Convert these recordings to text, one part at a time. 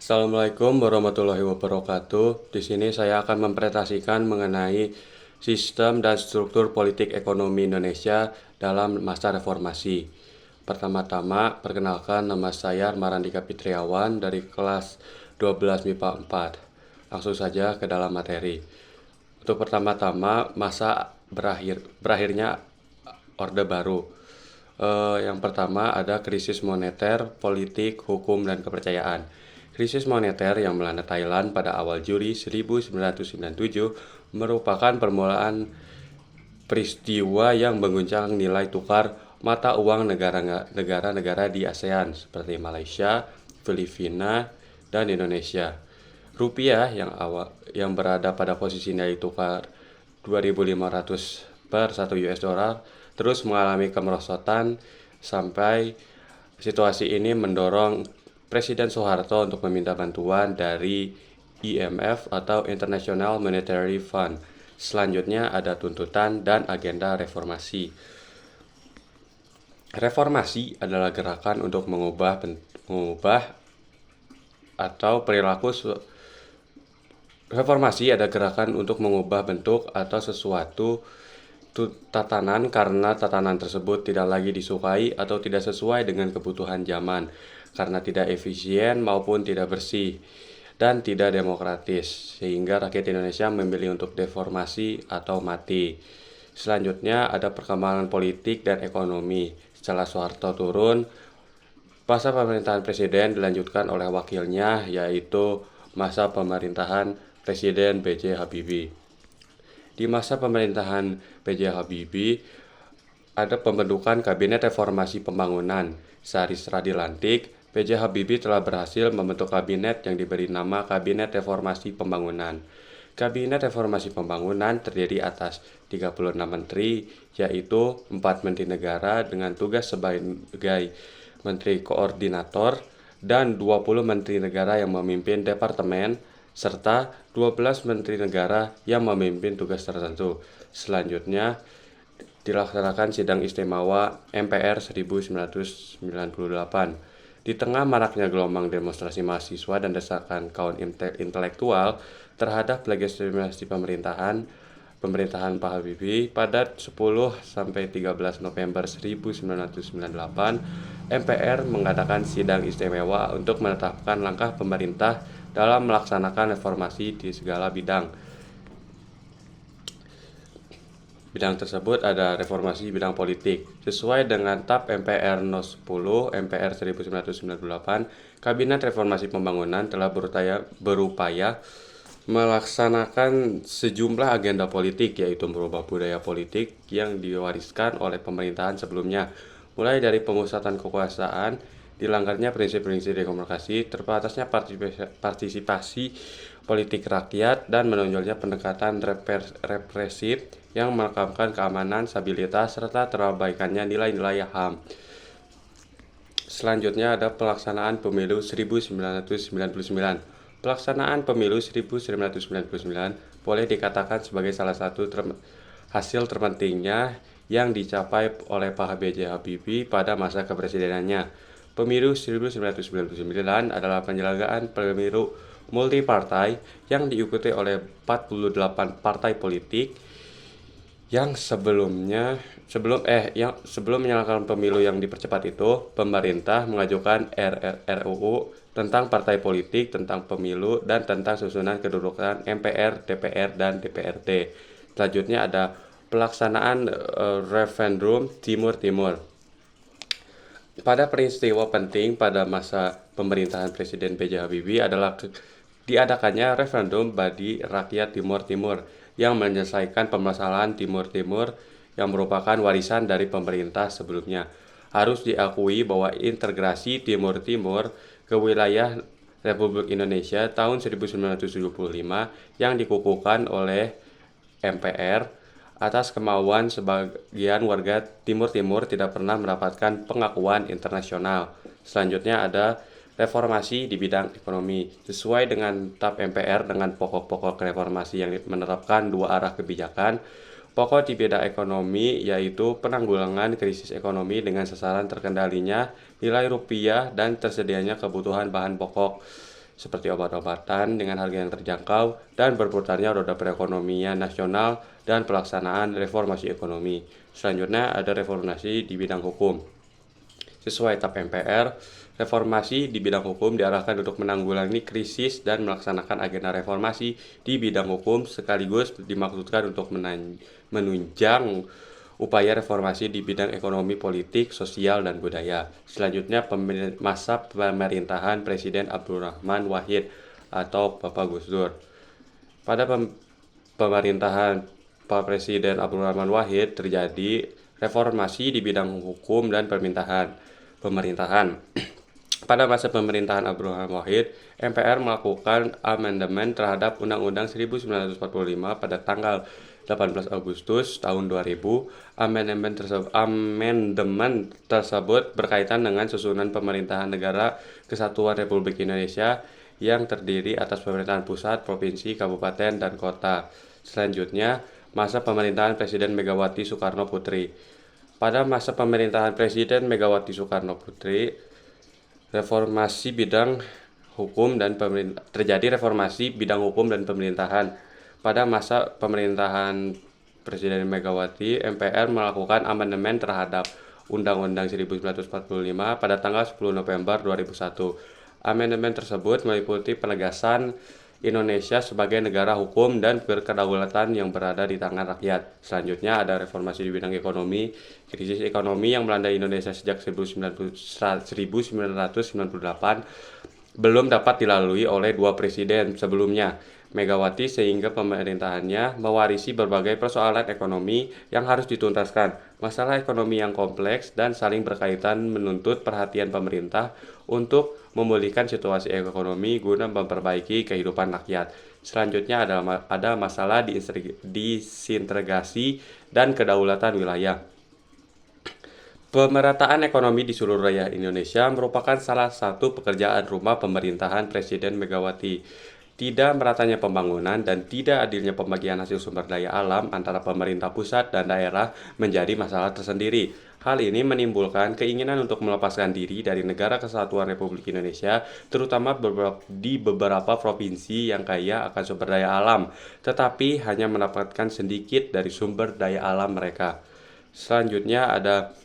Assalamualaikum warahmatullahi wabarakatuh. Di sini saya akan mempresentasikan mengenai sistem dan struktur politik ekonomi Indonesia dalam masa reformasi. Pertama-tama, perkenalkan nama saya Marandika Fitriawan dari kelas 12 MIPA 4. Langsung saja ke dalam materi. Untuk pertama-tama, masa berakhirnya Orde Baru. Yang pertama ada krisis moneter, politik, hukum, dan kepercayaan. Krisis moneter yang melanda Thailand pada awal Juli 1997 merupakan permulaan peristiwa yang mengguncang nilai tukar mata uang negara-negara di ASEAN seperti Malaysia, Filipina, dan Indonesia. Rupiah yang berada pada posisi nilai tukar 2.500 per 1 US dollar terus mengalami kemerosotan sampai situasi ini mendorong Presiden Soeharto untuk meminta bantuan dari IMF atau International Monetary Fund. Selanjutnya ada tuntutan dan agenda reformasi. Reformasi adalah gerakan untuk mengubah atau perilaku. Reformasi ada gerakan untuk mengubah bentuk atau sesuatu tatanan karena tatanan tersebut tidak lagi disukai atau tidak sesuai dengan kebutuhan zaman, karena tidak efisien maupun tidak bersih dan tidak demokratis, sehingga rakyat Indonesia memilih untuk deformasi atau mati. Selanjutnya ada perkembangan politik dan ekonomi. Setelah Soeharto turun, masa pemerintahan presiden dilanjutkan oleh wakilnya, yaitu masa pemerintahan Presiden B.J. Habibie. Di masa pemerintahan B.J. Habibie, ada pembentukan Kabinet Reformasi Pembangunan. Sehari setelah dilantik, B.J. Habibie telah berhasil membentuk kabinet yang diberi nama Kabinet Reformasi Pembangunan. Kabinet Reformasi Pembangunan terdiri atas 36 menteri, yaitu 4 menteri negara dengan tugas sebagai menteri koordinator dan 20 menteri negara yang memimpin departemen, serta 12 menteri negara yang memimpin tugas tertentu. Selanjutnya dilaksanakan sidang istimewa MPR 1998. Di tengah maraknya gelombang demonstrasi mahasiswa dan desakan kaum intelektual terhadap legitimasi pemerintahan Pak Habibie, pada 10-13 November 1998, MPR mengadakan sidang istimewa untuk menetapkan langkah pemerintah dalam melaksanakan reformasi di segala bidang. Bidang tersebut ada reformasi bidang politik. Sesuai dengan TAP MPR No. 10 MPR 1998, Kabinet Reformasi Pembangunan telah berupaya melaksanakan sejumlah agenda politik, yaitu merubah budaya politik yang diwariskan oleh pemerintahan sebelumnya, mulai dari pemusatan kekuasaan, dilanggarnya prinsip-prinsip demokrasi, terbatasnya partisipasi politik rakyat, dan menonjolnya pendekatan represif yang menekankan keamanan, stabilitas, serta terabaikannya nilai-nilai HAM. Selanjutnya ada pelaksanaan pemilu 1999. Pelaksanaan pemilu 1999 boleh dikatakan sebagai salah satu hasil terpentingnya yang dicapai oleh Pak B.J. Habibie pada masa kepresidenannya. Pemilu 1999 adalah penyelenggaraan pemilu multipartai yang diikuti oleh 48 partai politik yang sebelum menyelenggarakan pemilu yang dipercepat itu, pemerintah mengajukan RUU tentang partai politik, tentang pemilu, dan tentang susunan kedudukan MPR, DPR, dan DPRD. Selanjutnya ada pelaksanaan referendum Timur-Timur. Pada peristiwa penting pada masa pemerintahan Presiden B.J. Habibie adalah diadakannya referendum bagi rakyat Timur-Timur yang menyelesaikan permasalahan Timur-Timur yang merupakan warisan dari pemerintah sebelumnya. Harus diakui bahwa integrasi Timur-Timur ke wilayah Republik Indonesia tahun 1975 yang dikukuhkan oleh MPR atas kemauan sebagian warga Timur-Timur tidak pernah mendapatkan pengakuan internasional. Selanjutnya ada reformasi di bidang ekonomi. Sesuai dengan TAP MPR dengan pokok-pokok reformasi yang menerapkan 2 arah kebijakan. Pokok di bidang ekonomi yaitu penanggulangan krisis ekonomi dengan sasaran terkendalinya nilai rupiah dan tersedianya kebutuhan bahan pokok. seperti obat-obatan dengan harga yang terjangkau, dan berputarnya roda perekonomian nasional dan pelaksanaan reformasi ekonomi. Selanjutnya ada reformasi di bidang hukum. Sesuai TAP MPR, reformasi di bidang hukum diarahkan untuk menanggulangi krisis dan melaksanakan agenda reformasi di bidang hukum sekaligus dimaksudkan untuk menunjang upaya reformasi di bidang ekonomi, politik, sosial, dan budaya. Selanjutnya, masa pemerintahan Presiden Abdurrahman Wahid atau Bapak Gus Dur. Pada pemerintahan Pak Presiden Abdurrahman Wahid terjadi reformasi di bidang hukum dan pemerintahan. Pada masa pemerintahan Abdurrahman Wahid, MPR melakukan amandemen terhadap Undang-Undang 1945 pada tanggal 18 Agustus tahun 2000. Amandemen tersebut berkaitan dengan susunan pemerintahan negara Kesatuan Republik Indonesia yang terdiri atas pemerintahan pusat, provinsi, kabupaten, dan kota. Selanjutnya, masa pemerintahan Presiden Megawati Soekarno Putri. Pada masa pemerintahan Presiden Megawati Soekarno Putri, terjadi reformasi bidang hukum dan pemerintahan. Pada masa pemerintahan Presiden Megawati, MPR melakukan amandemen terhadap Undang-Undang 1945 pada tanggal 10 November 2001. Amandemen tersebut meliputi penegasan Indonesia sebagai negara hukum dan berkedaulatan yang berada di tangan rakyat. Selanjutnya ada reformasi di bidang ekonomi. Krisis ekonomi yang melanda Indonesia sejak 1998 belum dapat dilalui oleh dua presiden sebelumnya, Megawati, sehingga pemerintahannya mewarisi berbagai persoalan ekonomi yang harus dituntaskan. Masalah ekonomi yang kompleks dan saling berkaitan menuntut perhatian pemerintah untuk memulihkan situasi ekonomi guna memperbaiki kehidupan rakyat. Selanjutnya ada masalah disintegrasi dan kedaulatan wilayah. Pemerataan ekonomi di seluruh wilayah Indonesia merupakan salah satu pekerjaan rumah pemerintahan Presiden Megawati. Tidak meratanya pembangunan dan tidak adilnya pembagian hasil sumber daya alam antara pemerintah pusat dan daerah menjadi masalah tersendiri. Hal ini menimbulkan keinginan untuk melepaskan diri dari Negara Kesatuan Republik Indonesia, terutama di beberapa provinsi yang kaya akan sumber daya alam, tetapi hanya mendapatkan sedikit dari sumber daya alam mereka. Selanjutnya ada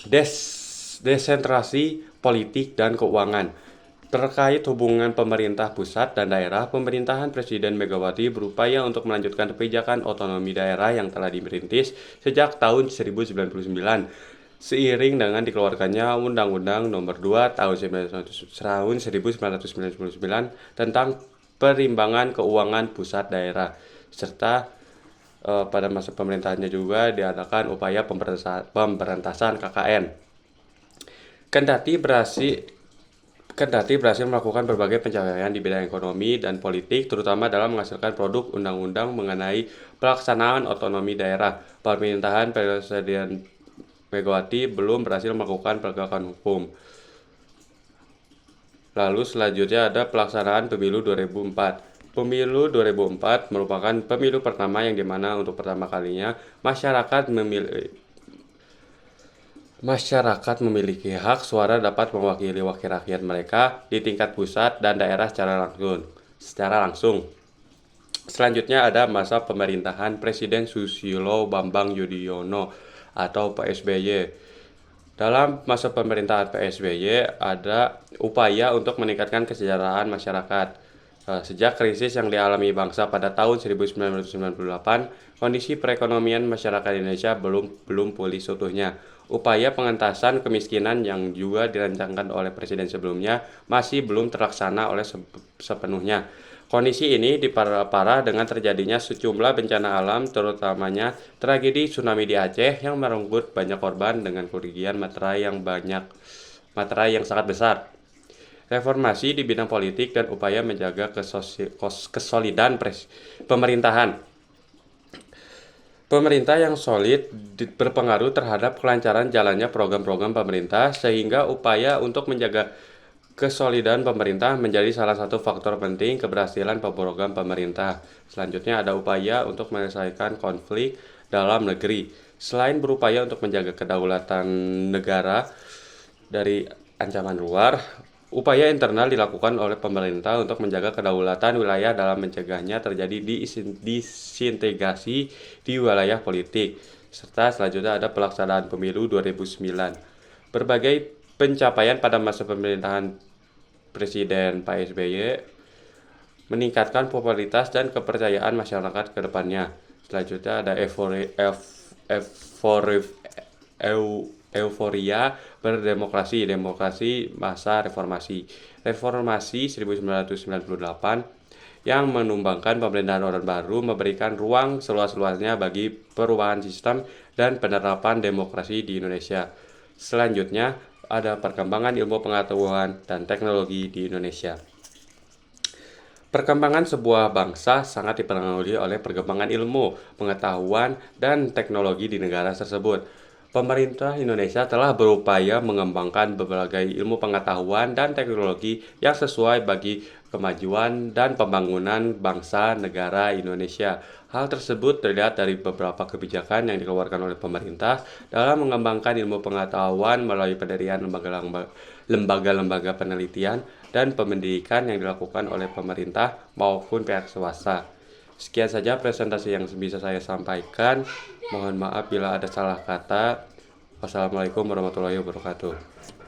desentralisasi politik dan keuangan. Terkait hubungan pemerintah pusat dan daerah, pemerintahan Presiden Megawati berupaya untuk melanjutkan kebijakan otonomi daerah yang telah dirintis sejak tahun 1999. Seiring dengan dikeluarkannya Undang-Undang Nomor 2 tahun 1999 tentang perimbangan keuangan pusat daerah, serta pada masa pemerintahannya juga diadakan upaya pemberantasan KKN. Kendati berhasil melakukan berbagai pencapaian di bidang ekonomi dan politik, terutama dalam menghasilkan produk undang-undang mengenai pelaksanaan otonomi daerah, pemerintahan Presiden Megawati belum berhasil melakukan penegakan hukum. Lalu selanjutnya ada pelaksanaan pemilu 2004. Pemilu 2004 merupakan pemilu pertama yang dimana untuk pertama kalinya masyarakat memiliki hak suara dapat mewakili wakil rakyat mereka di tingkat pusat dan daerah secara langsung. Selanjutnya ada masa pemerintahan Presiden Susilo Bambang Yudhoyono atau PSBY. Dalam masa pemerintahan PSBY ada upaya untuk meningkatkan kesejahteraan masyarakat. Sejak krisis yang dialami bangsa pada tahun 1998, kondisi perekonomian masyarakat Indonesia belum pulih seutuhnya. Upaya pengentasan kemiskinan yang juga dirancangkan oleh presiden sebelumnya masih belum terlaksana oleh sepenuhnya. Kondisi ini diperparah dengan terjadinya sejumlah bencana alam, terutamanya tragedi tsunami di Aceh yang merenggut banyak korban dengan kerugian materai yang sangat besar. Reformasi di bidang politik dan upaya menjaga kesolidan pemerintahan. Pemerintah yang solid berpengaruh terhadap kelancaran jalannya program-program pemerintah, sehingga upaya untuk menjaga kesolidan pemerintah menjadi salah satu faktor penting keberhasilan program pemerintah. Selanjutnya ada upaya untuk menyelesaikan konflik dalam negeri. Selain berupaya untuk menjaga kedaulatan negara dari ancaman luar, Upaya internal dilakukan oleh pemerintah untuk menjaga kedaulatan wilayah dalam mencegahnya terjadi disintegrasi di wilayah politik. Serta selanjutnya ada pelaksanaan pemilu 2009. Berbagai pencapaian pada masa pemerintahan Presiden Pak SBY meningkatkan popularitas dan kepercayaan masyarakat ke depannya. Selanjutnya ada euforia berdemokrasi, demokrasi masa reformasi. Reformasi 1998 yang menumbangkan pemerintahan Orde Baru memberikan ruang seluas-luasnya bagi perubahan sistem dan penerapan demokrasi di Indonesia. Selanjutnya ada perkembangan ilmu pengetahuan dan teknologi di Indonesia. Perkembangan sebuah bangsa sangat dipengaruhi oleh perkembangan ilmu, pengetahuan, dan teknologi di negara tersebut. Pemerintah Indonesia telah berupaya mengembangkan berbagai ilmu pengetahuan dan teknologi yang sesuai bagi kemajuan dan pembangunan bangsa negara Indonesia. Hal tersebut terlihat dari beberapa kebijakan yang dikeluarkan oleh pemerintah dalam mengembangkan ilmu pengetahuan melalui pendirian lembaga-lembaga penelitian dan pendidikan yang dilakukan oleh pemerintah maupun pihak swasta. Sekian saja presentasi yang bisa saya sampaikan. Mohon maaf bila ada salah kata. Wassalamualaikum warahmatullahi wabarakatuh.